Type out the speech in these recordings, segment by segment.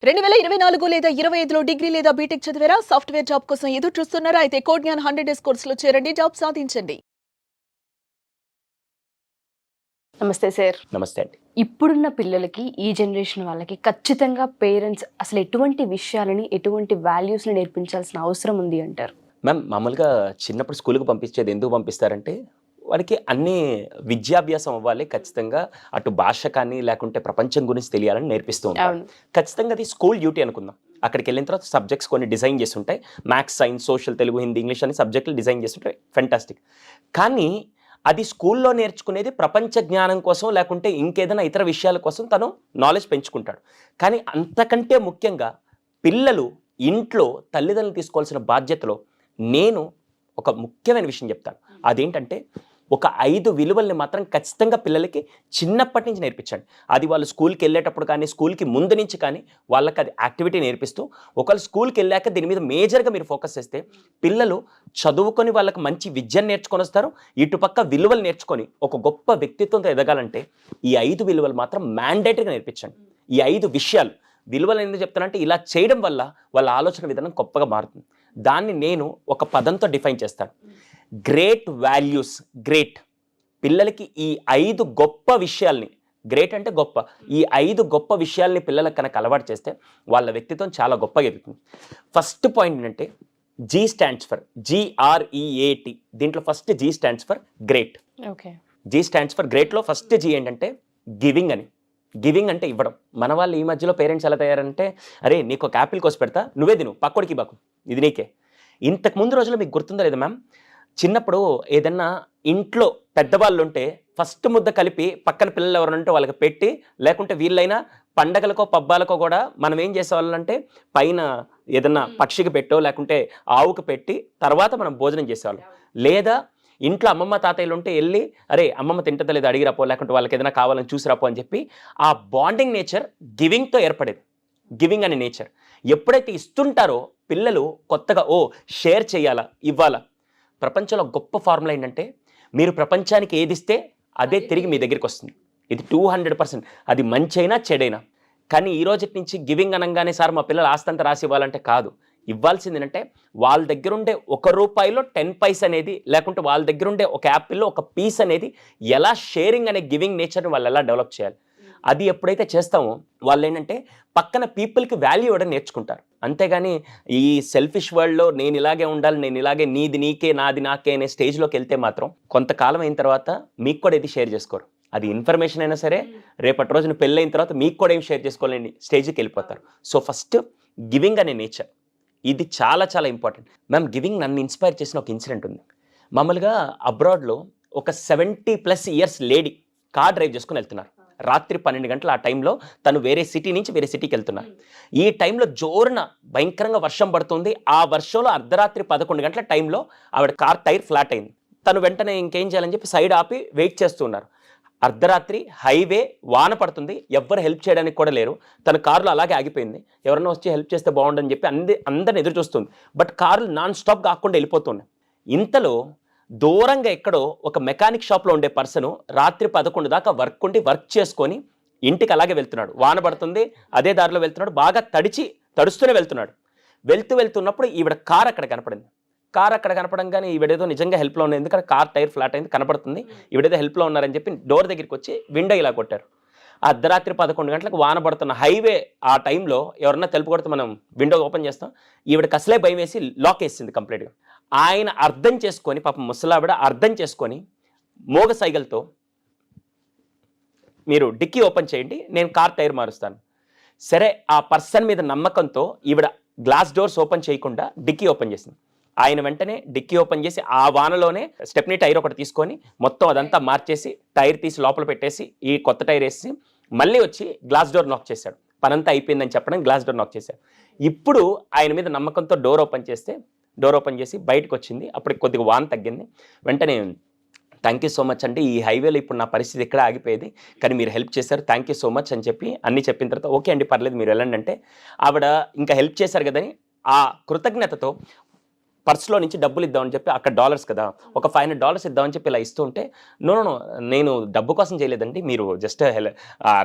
2024 లేదా 25లో డిగ్రీ లేదా బీటెక్ చదివారా? సాఫ్ట్‌వేర్ జాబ్ కోసం ఎదురు చూస్తున్నారా? అయితే కోడ్ జ్ఞాన్ 100 డేస్ కోర్సులో చేరండి. జాబ్ సాధించండి. నమస్తే సార్. నమస్తే అండి. ఇప్పుడున్న పిల్లలకి, ఈ జనరేషన్ వాళ్ళకి ఖచ్చితంగా పేరెంట్స్ అసలు ఎటువంటి విషయాలని, ఎటువంటి వాల్యూస్‌ని నేర్పించాల్సిన అవసరం ఉంది అంటారు? మ్యామ్, మామూలుగా చిన్నప్పుడు స్కూల్‌కి పంపించేది ఎందుకు పంపిస్తారంటే, వాడికి అన్నీ విద్యాభ్యాసం అవ్వాలి ఖచ్చితంగా. అటు భాష కానీ, లేకుంటే ప్రపంచం గురించి తెలియాలని నేర్పిస్తూ ఉంటారు. అవును. ఖచ్చితంగా అది స్కూల్ డ్యూటీ అనుకుందాం. అక్కడికి వెళ్ళిన తర్వాత సబ్జెక్ట్స్ కొన్ని డిజైన్ చేసి ఉంటాయి. Maths, science, social, Telugu, Hindi, English అనే సబ్జెక్టులు డిజైన్ చేసి ఉంటాయి. ఫెంటాస్టిక్. కానీ అది స్కూల్లో నేర్చుకునేది ప్రపంచ జ్ఞానం కోసం, లేకుంటే ఇంకేదైనా ఇతర విషయాల కోసం తను నాలెడ్జ్ పెంచుకుంటాడు. కానీ అంతకంటే ముఖ్యంగా పిల్లలు ఇంట్లో తల్లిదండ్రులు తీసుకోవాల్సిన బాధ్యతలో నేను ఒక ముఖ్యమైన విషయం చెప్తాను. అదేంటంటే, ఒక 5 విలువల్ని మాత్రం ఖచ్చితంగా పిల్లలకి చిన్నప్పటి నుంచి నేర్పించండి. అది వాళ్ళు స్కూల్కి వెళ్ళేటప్పుడు కానీ, స్కూల్కి ముందు నుంచి కానీ వాళ్ళకి అది యాక్టివిటీ నేర్పిస్తూ, ఒకవేళ స్కూల్కి వెళ్ళాక దీని మీద మేజర్గా మీరు ఫోకస్ చేస్తే పిల్లలు చదువుకొని వాళ్ళకి మంచి విద్యను నేర్చుకొని వస్తారు. ఇటుపక్క విలువలు నేర్చుకొని ఒక గొప్ప వ్యక్తిత్వంతో ఎదగాలంటే ఈ 5 విలువలు మాత్రం మ్యాండేటరీగా నేర్పించండి. ఈ 5 విషయాలు విలువలు ఎందుకు చెప్తానంటే, ఇలా చేయడం వల్ల వాళ్ళ ఆలోచన విధానం గొప్పగా మారుతుంది. దాన్ని నేను ఒక పదంతో డిఫైన్ చేస్తాను. Great values. గ్రేట్ పిల్లలకి ఈ 5 గొప్ప విషయాల్ని, గ్రేట్ అంటే గొప్ప, ఈ 5 గొప్ప విషయాల్ని పిల్లలకు కనుక అలవాటు చేస్తే వాళ్ళ వ్యక్తిత్వం చాలా గొప్పగా ఎదుగుతుంది. ఫస్ట్ పాయింట్ ఏంటంటే, జీ స్టాండ్స్ ఫర్ GREAT. దీంట్లో first G stands for great. Okay. G stands for గ్రేట్లో ఫస్ట్ జీ ఏంటంటే గివింగ్ అని. గివింగ్ అంటే ఇవ్వడం. మన వాళ్ళు ఈ మధ్యలో పేరెంట్స్ ఎలా తయారంటే, అరే నీకు ఒక యాపిల్ కోసి పెడతా, నువ్వే తిను, పక్కోడికి బాకు, ఇది నీకే. ఇంతకు ముందు రోజుల్లో మీకు గుర్తుందా లేదా మ్యామ్, చిన్నప్పుడు ఏదన్నా ఇంట్లో పెద్దవాళ్ళు ఉంటే ఫస్ట్ ముద్ద కలిపి పక్కన పిల్లలు ఎవరంటే వాళ్ళకి పెట్టి, లేకుంటే వీళ్ళైనా పండగలకో పబ్బాలకో కూడా మనం ఏం చేసేవాళ్ళంటే పైన ఏదన్నా పక్షికి పెట్టో లేకుంటే ఆవుకి పెట్టి తర్వాత మనం భోజనం చేసేవాళ్ళం. లేదా ఇంట్లో అమ్మమ్మ తాతయ్యలు ఉంటే వెళ్ళి, అరే అమ్మమ్మ తింటుందా లేదా అడిగిరాపో, లేకుంటే వాళ్ళకి ఏదైనా కావాలని చూసిరాపో అని చెప్పి ఆ బాండింగ్ నేచర్ గివింగ్తో ఏర్పడేది. గివింగ్ అనే నేచర్ ఎప్పుడైతే ఇస్తుంటారో పిల్లలు కొత్తగా షేర్ చేయాలా, ఇవ్వాలా. ప్రపంచంలో గొప్ప ఫార్ములా ఏంటంటే, మీరు ప్రపంచానికి ఏది ఇస్తే అదే తిరిగి మీ దగ్గరికి వస్తుంది. ఇది 200%. అది మంచి అయినా చెడైనా. కానీ ఈ రోజు నుంచి గివింగ్ అనగానే సార్ మా పిల్లలు ఆస్తంతా రాసి ఇవ్వాలంటే కాదు. ఇవ్వాల్సింది ఏంటంటే, వాళ్ళ దగ్గర ఉండే ₹1 10 పైస్ అనేది, లేకుంటే వాళ్ళ దగ్గర ఉండే ఒక యాపిల్లో ఒక పీస్ అనేది ఎలా షేరింగ్ అనే గివింగ్ నేచర్ని వాళ్ళు ఎలా డెవలప్ చేయాలి. అది ఎప్పుడైతే చేస్తామో వాళ్ళు ఏంటంటే పక్కన పీపుల్కి వాల్యూ ఇవ్వడం నేర్చుకుంటారు. అంతేగాని ఈ సెల్ఫిష్ వరల్డ్లో నేను ఇలాగే ఉండాలి, నేను ఇలాగే నీది నీకే నాది నాకే అనే స్టేజ్లోకి వెళ్తే మాత్రం కొంతకాలం అయిన తర్వాత మీకు కూడా ఇది షేర్ చేసుకోరు. అది ఇన్ఫర్మేషన్ అయినా సరే, రేపటి రోజున పెళ్ళైన తర్వాత మీకు కూడా ఏం షేర్ చేసుకోలేని స్టేజ్కి వెళ్ళిపోతారు. సో ఫస్ట్ గివింగ్ అనే నేచర్, ఇది చాలా చాలా ఇంపార్టెంట్. మ్యామ్, గివింగ్ నన్ను ఇన్స్పైర్ చేసిన ఒక ఇన్సిడెంట్ ఉంది. మామూలుగా అబ్రాడ్లో ఒక 70+ ఇయర్స్ లేడీ కార్ డ్రైవ్ చేసుకుని వెళ్తున్నారు. రాత్రి 12 గంటలు ఆ టైంలో తను వేరే సిటీ నుంచి వేరే సిటీకి వెళ్తున్నారు. ఈ టైంలో జోరున భయంకరంగా వర్షం పడుతుంది. ఆ వర్షంలో అర్ధరాత్రి 11 గంటల టైంలో ఆవిడ కార్ టైర్ ఫ్లాట్ అయింది. తను వెంటనే ఇంకేం చేయాలని చెప్పి సైడ్ ఆపి వెయిట్ చేస్తున్నారు. అర్ధరాత్రి హైవే, వాన పడుతుంది, ఎవ్వరు హెల్ప్ చేయడానికి కూడా లేరు. తన కారులో అలాగే ఆగిపోయింది. ఎవరన్నా వచ్చి హెల్ప్ చేస్తే బాగుండని చెప్పి అందరిని ఎదురు చూస్తుంది. బట్ కార్లు నాన్ స్టాప్ కాకుండా వెళ్ళిపోతున్నాయి. ఇంతలో దూరంగా ఎక్కడో ఒక మెకానిక్ షాప్లో ఉండే పర్సను రాత్రి 11 దాకా వర్క్ చేసుకొని ఇంటికి అలాగే వెళ్తున్నాడు. వాన పడుతుంది, అదే దారిలో వెళ్తున్నాడు, బాగా తడుస్తూనే వెళ్తున్నాడు. వెళ్తున్నప్పుడు ఈవిడ కార్ అక్కడ కనపడింది. కార్ అక్కడ కనపడంగానే ఈవిడేదో నిజంగా హెల్ప్లో ఉంది, ఎందుకంటే కార్ టైర్ ఫ్లాట్ అయింది కనపడుతుంది, ఈవిడేదో హెల్ప్లో ఉన్నారని చెప్పి డోర్ దగ్గరికి వచ్చి విండో ఇలా కొట్టారు. అర్ధరాత్రి 11 గంటలకు వాన పడుతున్న హైవే ఆ టైంలో ఎవరన్నా తెలుపు కొడితే మనం విండో ఓపెన్ చేస్తాం. ఈవిడకి అసలే భయం వేసి లాక్ వేసింది కంప్లీట్గా. ఆయన అర్థం చేసుకొని, పాపం ముసలావిడ అర్థం చేసుకొని మోగ సైగలతో, మీరు డిక్కీ ఓపెన్ చేయండి, నేను కార్ టైర్ మారుస్తాను. సరే, ఆ పర్సన్ మీద నమ్మకంతో ఈవిడ గ్లాస్ డోర్స్ ఓపెన్ చేయకుండా డిక్కీ ఓపెన్ చేసింది. ఆయన వెంటనే డిక్కీ ఓపెన్ చేసి ఆ వానలోనే స్టెప్నీ టైర్ ఒకటి తీసుకొని మొత్తం అదంతా మార్చేసి టైర్ తీసి లోపల పెట్టేసి ఈ కొత్త టైర్ వేసి మళ్ళీ వచ్చి గ్లాస్ డోర్ నాక్ చేశాడు. పనంతా అయిపోయిందని చెప్పడం గ్లాస్ డోర్ నాక్ చేశాడు. ఇప్పుడు ఆయన మీద నమ్మకంతో డోర్ ఓపెన్ చేసి బయటకు వచ్చింది. అప్పుడు కొద్దిగా వాన తగ్గింది. వెంటనే థ్యాంక్ యూ సో మచ్ అండి, ఈ హైవేలో ఇప్పుడు నా పరిస్థితి ఎక్కడ ఆగిపోయేది, కానీ మీరు హెల్ప్ చేశారు, థ్యాంక్ యూ సో మచ్ అని చెప్పి అన్నీ చెప్పిన తర్వాత ఓకే అండి పర్లేదు మీరు వెళ్ళండి అంటే, ఆవిడ ఇంకా హెల్ప్ చేశారు కదని ఆ కృతజ్ఞతతో పర్స్లో నుంచి డబ్బులు ఇద్దామని చెప్పి, అక్కడ డాలర్స్ కదా, ఒక $500 ఇద్దామని చెప్పి ఇలా ఇస్తూ ఉంటే, నో నేను డబ్బు కోసం చేయలేదండి, మీరు జస్ట్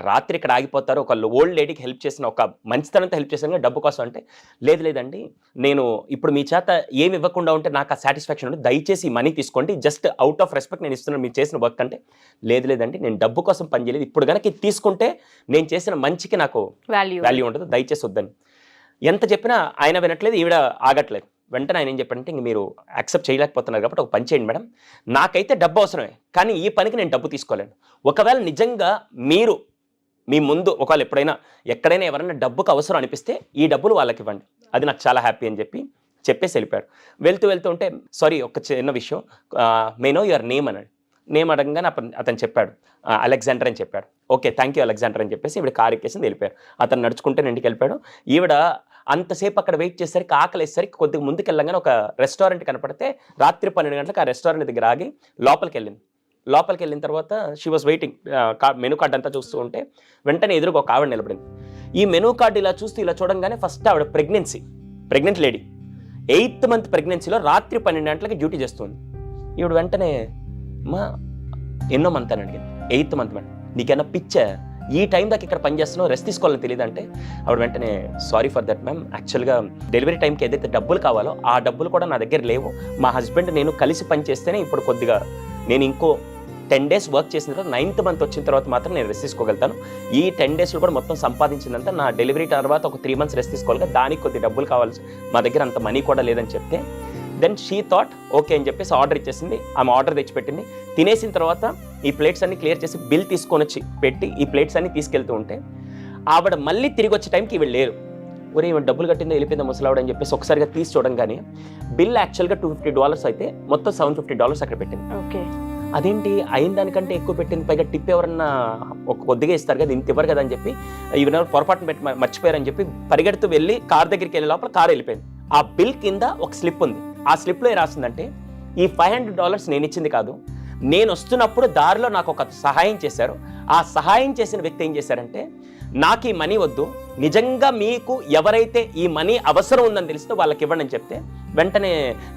రాత్రి ఇక్కడ ఆగిపోతారు, ఒక ఓల్డ్ లేడీకి హెల్ప్ చేసిన, ఒక మంచితనంతో హెల్ప్ చేసిన డబ్బు కోసం అంటే, లేదండి నేను ఇప్పుడు మీ చేత ఏమి ఇవ్వకుండా ఉంటే నాకు ఆ సాటిస్ఫాక్షన్ ఉంది, దయచేసి ఈ మనీ తీసుకోండి, జస్ట్ అవుట్ ఆఫ్ రెస్పెక్ట్ నేను ఇస్తున్నాను మీరు చేసిన వర్క్ అంటే, లేదండి నేను డబ్బు కోసం పని చేయలేదు, ఇప్పుడు కనుక ఇది తీసుకుంటే నేను చేసిన మంచికి నాకు వాల్యూ ఉండదు, దయచేసి వద్దని. ఎంత చెప్పినా ఆయన వినట్లేదు, ఈవిడ ఆగట్లేదు. వెంటనే ఆయన ఏం చెప్పాడంటే, ఇంక మీరు యాక్సెప్ట్ చేయలేకపోతున్నారు కాబట్టి ఒక పని చేయండి మేడం, నాకైతే డబ్బు అవసరమే, కానీ ఈ పనికి నేను డబ్బు తీసుకోలేను. ఒకవేళ నిజంగా మీరు మీ ముందు ఒకవేళ ఎక్కడైనా ఎవరైనా డబ్బుకు అవసరం అనిపిస్తే ఈ డబ్బులు వాళ్ళకి ఇవ్వండి, అది నాకు చాలా హ్యాపీ అని చెప్పేసి వెళ్ళిపోయాడు. వెళ్తూ ఉంటే, సారీ ఒక చిన్న విషయం, మే నో యువర్ నేమ్ అన్నాడు. నేమ్ అడగగానే అతను చెప్పాడు, అలెగ్జాండర్ అని చెప్పాడు. ఓకే థ్యాంక్ యూ అలెగ్జాండర్ అని చెప్పేసి ఈవిడ కారు ఎక్కేసింది, వెళ్ళిపోయారు. అతను నడుచుకుంటే ఇంటికి వెళ్ళిపోయాడు. ఈవిడ అంతసేపు అక్కడ వెయిట్ చేసేసరికి, ఆకలి వేసేసరికి కొద్దిగా ముందుకు వెళ్ళగానే ఒక రెస్టారెంట్ కనపడితే, రాత్రి 12 గంటలకు ఆ రెస్టారెంట్ దగ్గర ఆగి లోపలికి వెళ్ళిన తర్వాత she was waiting, menu card అంతా చూస్తూ ఉంటే వెంటనే ఎదురుగా ఒక ఆవిడ నిలబడింది. ఈ మెనూ కార్డు ఇలా చూడంగానే ఫస్ట్ ఆవిడ ప్రెగ్నెంట్ లేడీ, 8th మంత్ ప్రెగ్నెన్సీలో రాత్రి 12 గంటలకి డ్యూటీ చేస్తుంది. ఈవిడ వెంటనే, మా ఎన్నో మంత్ అని అడిగింది. 8th మంత్ మేడం, నీకన్నా పిచ్చా, ఈ టైం దాకా ఇక్కడ పని చేస్తున్నావు, రెస్ట్ తీసుకోవాలని తెలియదు అంటే, ఆవిడ వెంటనే సారీ ఫర్ దట్ మ్యామ్, యాక్చువల్గా డెలివరీ టైంకి ఏదైతే డబ్బులు కావాలో ఆ డబ్బులు కూడా నా దగ్గర లేవు, మా హస్బెండ్ నేను కలిసి పని చేస్తేనే ఇప్పుడు కొద్దిగా నేను ఇంకో 10 days వర్క్ చేసిన తర్వాత 9th మంత్ వచ్చిన తర్వాత మాత్రం నేను రెస్ట్ తీసుకోగలుగుతాను, ఈ 10 daysలో కూడా మొత్తం సంపాదించిందంతా నా డెలివరీ తర్వాత ఒక 3 months రెస్ట్ తీసుకోవాలి, దానికి కొద్ది డబ్బులు కావాలి, మా దగ్గర అంత మనీ కూడా లేదని చెప్తే, దెన్ షీ థాట్ ఓకే అని చెప్పేసి ఆర్డర్ ఇచ్చేసింది. ఆమె ఆర్డర్ తెచ్చిపెట్టింది. తినేసిన తర్వాత ఈ ప్లేట్స్ అన్ని క్లియర్ చేసి బిల్ తీసుకొని వచ్చి పెట్టి ఈ ప్లేట్స్ అన్ని తీసుకెళ్తూ ఉంటే, ఆవిడ మళ్ళీ తిరిగి వచ్చే టైంకి వీళ్ళు లేరు. ఒరే ఈమె డబ్బులు కట్టిందో వెళ్ళిపోయిందా ముసలావిడ అని చెప్పేసి ఒకసారిగా తీసి చూడంగానే బిల్ యాక్చువల్గా $250 అయితే మొత్తం $750 అక్కడ పెట్టింది. ఓకే, అదేంటి అయిన దానికంటే ఎక్కువ పెట్టింది, పైగా టిప్ ఎవరన్నా ఒక కొద్దిగా ఇస్తారు కదా, ఇంత ఇవ్వరు కదా అని చెప్పి, ఈవెన్ పొరపాటున పెట్టి మర్చిపోయారని చెప్పి పరిగెడుతూ వెళ్ళి కార్ దగ్గరికి వెళ్ళే లోపల కారు వెళ్ళిపోయింది. ఆ బిల్ కింద ఒక స్లిప్ ఉంది. ఆ స్లిప్లో ఏ రాసిందంటే, ఈ $500 నేను ఇచ్చింది కాదు, నేను వస్తున్నప్పుడు దారిలో నాకు ఒక సహాయం చేశారు, ఆ సహాయం చేసిన వ్యక్తి ఏం చేశారంటే, నాకు ఈ మనీ వద్దు, నిజంగా మీకు ఎవరైతే ఈ మనీ అవసరం ఉందని తెలిస్తే వాళ్ళకి ఇవ్వండి అని చెప్తే, వెంటనే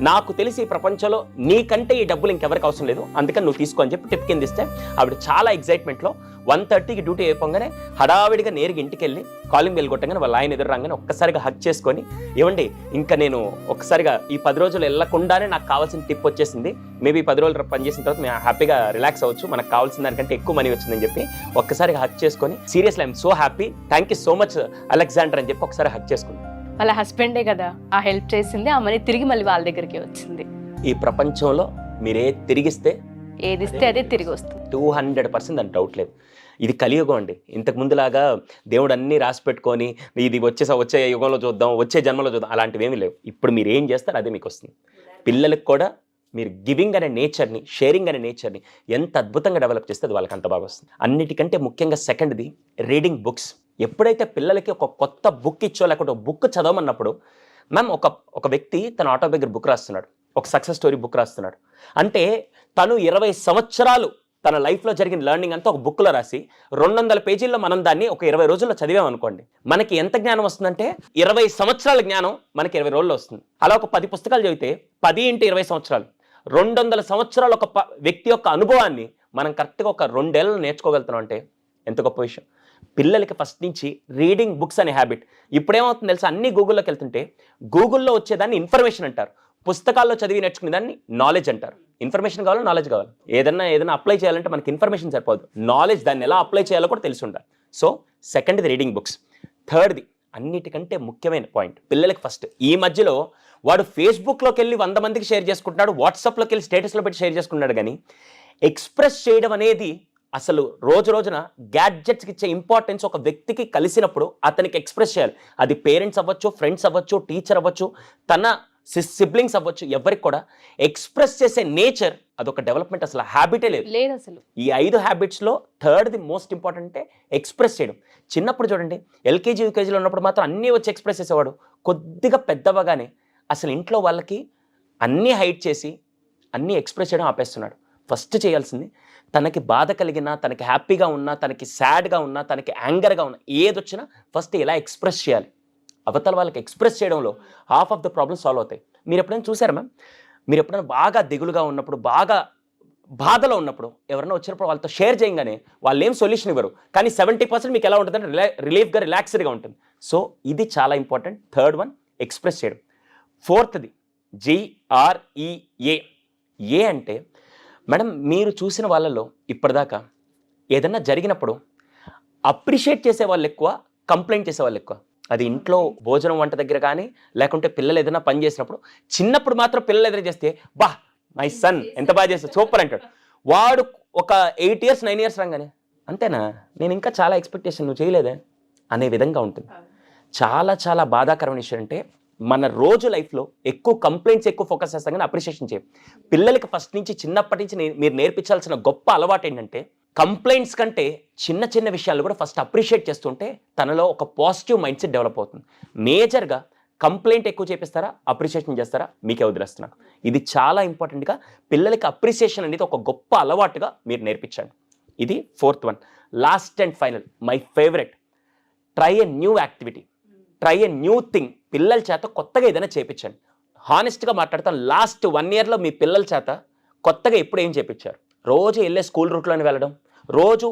నాకు తెలిసి ఈ ప్రపంచంలో నీకంటే ఈ డబ్బులు ఇంకెవరికి అవసరం లేదు, అందుకని నువ్వు తీసుకో అని చెప్పి టిప్ కింద ఇస్తే, ఆవిడ చాలా ఎగ్జైట్మెంట్లో 1:30కి డ్యూటీ అయిపోగానే హడావిడిగా నేరుగా ఇంటికి వెళ్ళి కాలింగ్ బెల్ కొట్టగానే వాళ్ళ ఆయన ఎదురు రాగానే ఒక్కసారిగా హక్ చేసుకొని, ఏమండి ఇంకా నేను ఒక్కసారిగా ఈ 10 రోజులు వెళ్ళకుండానే నాకు కావాల్సిన టిప్ వచ్చేసింది, మేబీ 10 రోజులు పనిచేసిన తర్వాత మేము హ్యాపీగా రిలాక్స్ అవ్వచ్చు, మనకు కావాల్సిన దానికంటే ఎక్కువ మనీ వచ్చిందని చెప్పి ఒక్కసారిగా హక్ చేసుకొని, seriously I'm so happy, thank you so much Alexander అని చెప్పి ఒకసారి హక్ చేసుకుంది. వాళ్ళ హస్బెండే కదా ఆ హెల్ప్ చేసింది, ఆ మనీ తిరిగి మళ్ళీ వాళ్ళ దగ్గరికి వచ్చింది. ఈ ప్రపంచంలో మీరే తిరిగిస్తే ఏదిస్తే అదే తిరిగి వస్తుంది, 200% అని డౌట్ లేదు. ఇది కలియుగం అండి. ఇంతకు ముందులాగా దేవుడు అన్నీ రాసి పెట్టుకొని ఇది వచ్చే యుగంలో చూద్దాం, వచ్చే జన్మలో చూద్దాం, అలాంటివి ఏమీ లేవు. ఇప్పుడు మీరు ఏం చేస్తారు అదే మీకు వస్తుంది. పిల్లలకు కూడా మీరు గివింగ్ అనే నేచర్ని, షేరింగ్ అనే నేచర్ని ఎంత అద్భుతంగా డెవలప్ చేస్తే అది వాళ్ళకి అంత బాగా వస్తుంది. అన్నిటికంటే ముఖ్యంగా సెకండ్ది రీడింగ్ బుక్స్. ఎప్పుడైతే పిల్లలకి ఒక కొత్త బుక్ ఇచ్చో లేకపోతే ఒక బుక్ చదవమన్నప్పుడు, మ్యామ్ ఒక వ్యక్తి తన ఆటోబయోగ్రఫీ బుక్ రాస్తున్నాడు, ఒక సక్సెస్ స్టోరీ బుక్ రాస్తున్నాడు అంటే, తను 20 సంవత్సరాలు తన లైఫ్లో జరిగిన లెర్నింగ్ అంతా ఒక బుక్లో రాసి 200 పేజీల్లో మనం దాన్ని ఒక 20 రోజుల్లో చదివామనుకోండి, మనకి ఎంత జ్ఞానం వస్తుందంటే 20 సంవత్సరాల జ్ఞానం మనకి 20 రోజుల్లో వస్తుంది. అలా ఒక 10 పుస్తకాలు చదివితే 10 × 20 సంవత్సరాలు, 200 సంవత్సరాలు ఒక వ్యక్తి యొక్క అనుభవాన్ని మనం కరెక్ట్గా ఒక 2 ఏళ్ళలో నేర్చుకోగలుగుతున్నాం అంటే ఎంత గొప్ప విషయం. పిల్లలకి ఫస్ట్ నుంచి రీడింగ్ బుక్స్ అనే హ్యాబిట్. ఇప్పుడేమవుతుంది తెలుసా, అన్ని గూగుల్లోకి వెళ్తుంటే గూగుల్లో వచ్చేదాన్ని ఇన్ఫర్మేషన్ అంటారు, పుస్తకాల్లో చదివి నేర్చుకునే దాన్ని నాలెడ్జ్ అంటారు. ఇన్ఫర్మేషన్ కావాలి, నాలెడ్జ్ కావాలి. ఏదైనా అప్లై చేయాలంటే మనకి ఇన్ఫర్మేషన్ సరిపోదు, నాలెడ్జ్, దాన్ని ఎలా అప్లై చేయాలో కూడా తెలిసి ఉండాలి. సో సెకండ్ది రీడింగ్ బుక్స్. థర్డ్ది అన్నిటికంటే ముఖ్యమైన పాయింట్, పిల్లలకి ఫస్ట్ ఈ మధ్యలో వాడు ఫేస్బుక్లోకి వెళ్ళి 100 మందికి షేర్ చేసుకుంటున్నాడు, వాట్సాప్లోకి వెళ్ళి స్టేటస్లో పెట్టి షేర్ చేసుకుంటున్నాడు, కానీ ఎక్స్ప్రెస్ చేయడం అనేది అసలు రోజున గ్యాడ్జెట్స్కి ఇచ్చే ఇంపార్టెన్స్ ఒక వ్యక్తికి కలిసినప్పుడు అతనికి ఎక్స్ప్రెస్ చేయాలి. అది పేరెంట్స్ అవ్వచ్చు, ఫ్రెండ్స్ అవ్వచ్చు, టీచర్ అవ్వచ్చు, తన సిబ్లింగ్స్ అవ్వచ్చు, ఎవరికి కూడా ఎక్స్ప్రెస్ చేసే నేచర్ అదొక డెవలప్మెంట్, అసలు హ్యాబిటే లేదు అసలు. ఈ 5 హ్యాబిట్స్లో థర్డ్ది మోస్ట్ ఇంపార్టెంట్ అంటే ఎక్స్ప్రెస్ చేయడం. చిన్నప్పుడు చూడండి, ఎల్కేజీ యూకేజీలో ఉన్నప్పుడు మాత్రం అన్నీ వచ్చి ఎక్స్ప్రెస్ చేసేవాడు. కొద్దిగా పెద్దవగానే అసలు ఇంట్లో వాళ్ళకి అన్నీ హైడ్ చేసి అన్నీ ఎక్స్ప్రెస్ చేయడం ఆపేస్తున్నాడు. ఫస్ట్ చేయాల్సింది, తనకి బాధ కలిగినా, తనకి హ్యాపీగా ఉన్నా, తనకి సాడ్గా ఉన్నా, తనకి యాంగర్గా ఉన్నా, ఏదొచ్చినా ఫస్ట్ ఇలా ఎక్స్ప్రెస్ చేయాలి. అవతల వాళ్ళకి ఎక్స్ప్రెస్ చేయడంలో half of the problem solve అవుతాయి. మీరు ఎప్పుడైనా చూసారా మ్యామ్? మీరు ఎప్పుడైనా బాగా దిగులుగా ఉన్నప్పుడు, బాగా బాధలో ఉన్నప్పుడు ఎవరైనా వచ్చినప్పుడు వాళ్ళతో షేర్ చేయగానే వాళ్ళు ఏం సొల్యూషన్ ఇవ్వరు, కానీ 70% మీకు ఎలా ఉంటుందంటే రిలీఫ్గా, రిలాక్స్డ్గా ఉంటుంది. సో ఇది చాలా ఇంపార్టెంట్. థర్డ్ వన్, ఎక్స్ప్రెస్ చేయడం. ఫోర్త్ది GREA. ఏ అంటే మేడం, మీరు చూసిన వాళ్ళలో ఇప్పటిదాకా ఏదన్నా జరిగినప్పుడు అప్రిషియేట్ చేసే వాళ్ళు ఎక్కువ, కంప్లైంట్ చేసే వాళ్ళు ఎక్కువ. అది ఇంట్లో భోజనం వంట దగ్గర కానీ, లేకుంటే పిల్లలు ఏదైనా పని చేసినప్పుడు. చిన్నప్పుడు మాత్రం పిల్లలు ఎదురు చేస్తే, బా మై సన్ ఎంత బాగా చేస్తాడు, సూపర్ అంటాడు. వాడు ఒక 8 years 9 years రాగానే, అంతేనా, నేను ఇంకా చాలా ఎక్స్పెక్టేషన్, నువ్వు చేయలేదే అనే విధంగా ఉంటుంది. చాలా చాలా బాధాకరమైన విషయం అంటే, మన రోజు లైఫ్లో ఎక్కువ కంప్లైంట్స్ ఎక్కువ ఫోకస్ చేస్తాం కానీ అప్రిషియేషన్ చేయం. పిల్లలకి ఫస్ట్ నుంచి, చిన్నప్పటి నుంచి మీరు నేర్పించాల్సిన గొప్ప అలవాటు ఏంటంటే, కంప్లైంట్స్ కంటే చిన్న చిన్న విషయాలు కూడా ఫస్ట్ అప్రిషియేట్ చేస్తుంటే తనలో ఒక పాజిటివ్ మైండ్ సెట్ డెవలప్ అవుతుంది. మేజర్గా కంప్లైంట్ ఎక్కువ చేపిస్తారా, అప్రిషియేషన్ చేస్తారా, మీకే వదిలేస్తున్నాను. ఇది చాలా ఇంపార్టెంట్గా పిల్లలకి అప్రిషియేషన్ అనేది ఒక గొప్ప అలవాటుగా మీరు నేర్పించండి. ఇది fourth one. Last and final, my favourite, try a new activity, try a new thing. పిల్లల చేత కొత్తగా ఏదైనా చేయించండి. హానెస్ట్గా మాట్లాడతాను, లాస్ట్ 1 yearలో మీ పిల్లల చేత కొత్తగా ఎప్పుడు ఏం చేయించారు? రోజు వెళ్ళే స్కూల్ రూట్లోని వెళ్ళడం, రోజు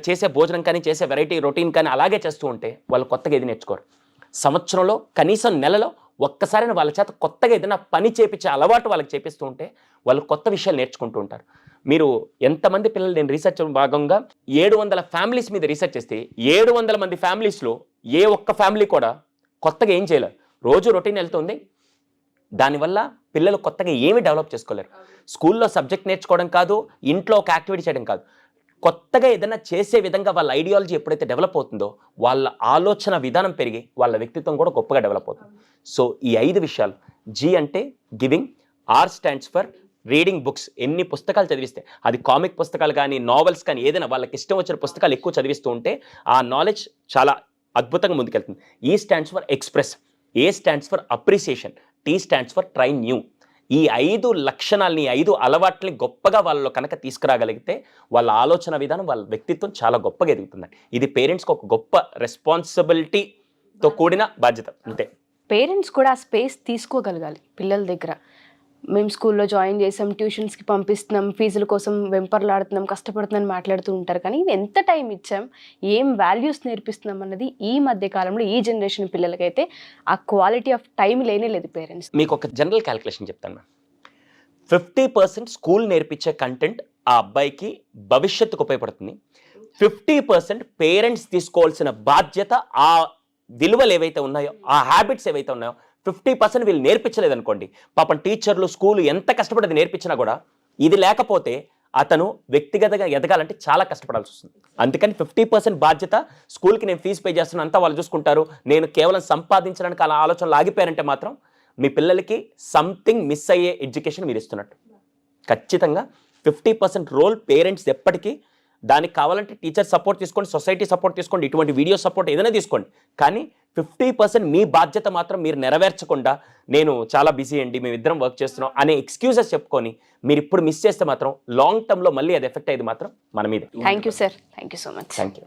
చేసే భోజనం కానీ, చేసే వెరైటీ రొటీన్ కానీ అలాగే చేస్తూ ఉంటే వాళ్ళు కొత్తగా ఏది నేర్చుకోరు. సంవత్సరంలో కనీసం నెలలో ఒక్కసారి వాళ్ళ చేత కొత్తగా ఏదైనా పని చేపించే అలవాటు వాళ్ళకి చేపిస్తూ ఉంటే వాళ్ళు కొత్త విషయాలు నేర్చుకుంటూ ఉంటారు. మీరు ఎంతమంది పిల్లలు, నేను రీసెర్చ్ భాగంగా 700 ఫ్యామిలీస్ మీద రీసెర్చ్ చేస్తే 700 మంది ఫ్యామిలీస్లో ఏ ఒక్క ఫ్యామిలీ కూడా కొత్తగా ఏం చేయలేదు. రోజు రొటీన్ వెళ్తుంది, దానివల్ల పిల్లలు కొత్తగా ఏమి డెవలప్ చేసుకోలేరు. స్కూల్లో సబ్జెక్ట్ నేర్చుకోవడం కాదు, ఇంట్లో ఒక యాక్టివిటీ చేయడం కాదు, కొత్తగా ఏదైనా చేసే విధంగా వాళ్ళ ఐడియాలజీ ఎప్పుడైతే డెవలప్ అవుతుందో వాళ్ళ ఆలోచన విధానం పెరిగి వాళ్ళ వ్యక్తిత్వం కూడా గొప్పగా డెవలప్ అవుతుంది. సో ఈ 5 విషయాలు. G అంటే giving, R stands for reading books. ఎన్ని పుస్తకాలు చదివిస్తే, అది కామిక్ పుస్తకాలు కానీ, నావెల్స్ కానీ, ఏదైనా వాళ్ళకి ఇష్టం వచ్చిన పుస్తకాలు ఎక్కువ చదివిస్తూ ఉంటే ఆ నాలెడ్జ్ చాలా అద్భుతంగా ముందుకెళ్తుంది. E stands for express, A stands for appreciation, T stands for try new. ఈ 5 లక్షణాలని, 5 అలవాట్లని గొప్పగా వాళ్ళలో కనుక తీసుకురాగలిగితే వాళ్ళ ఆలోచన విధానం, వాళ్ళ వ్యక్తిత్వం చాలా గొప్పగా ఎదుగుతుందండి. ఇది పేరెంట్స్కి ఒక గొప్ప రెస్పాన్సిబిలిటీతో కూడిన బాధ్యత. అంతే. పేరెంట్స్ కూడా ఆ స్పేస్ తీసుకోగలగాలి పిల్లల దగ్గర. మేము స్కూల్లో జాయిన్ చేసాం, ట్యూషన్స్కి పంపిస్తున్నాం, ఫీజుల కోసం వెంపర్లాడుతున్నాం, కష్టపడుతున్నాం మాట్లాడుతూ ఉంటారు. కానీ ఎంత టైం ఇచ్చాం, ఏం వాల్యూస్ నేర్పిస్తున్నాం అన్నది ఈ మధ్య కాలంలో ఈ జనరేషన్ పిల్లలకైతే ఆ క్వాలిటీ ఆఫ్ టైం లేనే లేదు పేరెంట్స్. మీకు ఒక జనరల్ క్యాలిక్యులేషన్ చెప్తాను మ్యామ్. 50% స్కూల్ నేర్పించే కంటెంట్ ఆ అబ్బాయికి భవిష్యత్తుకు ఉపయోగపడుతుంది. 50% పేరెంట్స్ తీసుకోవాల్సిన బాధ్యత, ఆ విలువలు ఏవైతే ఉన్నాయో, ఆ హ్యాబిట్స్ ఏవైతే ఉన్నాయో 50% వీళ్ళు నేర్పించలేదనుకోండి, పాపం టీచర్లు, స్కూలు ఎంత కష్టపడి నేర్పించినా కూడా ఇది లేకపోతే అతను వ్యక్తిగతంగా ఎదగాలంటే చాలా కష్టపడాల్సి వస్తుంది. అందుకని 50% బాధ్యత, స్కూల్కి నేను ఫీజు పే చేస్తున్నాను అంతా వాళ్ళు చూసుకుంటారు, నేను కేవలం సంపాదించడానికి అలా ఆలోచనలు ఆగిపోయారంటే మాత్రం మీ పిల్లలకి సంథింగ్ మిస్ అయ్యే ఎడ్యుకేషన్ మీరు ఇస్తున్నట్టు. ఖచ్చితంగా 50% రోల్ పేరెంట్స్ ఎప్పటికీ. దానికి కావాలంటే టీచర్ సపోర్ట్ తీసుకోండి, సొసైటీ సపోర్ట్ తీసుకోండి, ఇటువంటి వీడియో సపోర్ట్ ఏదైనా తీసుకోండి, కానీ 50% మీ బాధ్యత మాత్రం మీరు నెరవేర్చకుండా, నేను చాలా బిజీ అండి, మేమిద్దరం వర్క్ చేస్తున్నాం అనే ఎక్స్క్యూజెస్ చెప్పుకొని మీరు ఇప్పుడు మిస్ చేస్తే మాత్రం లాంగ్ టర్మ్లో మళ్ళీ అది ఎఫెక్ట్ అయ్యేది మాత్రం మన మీద. Thank you sir, thank you so much. Thank you.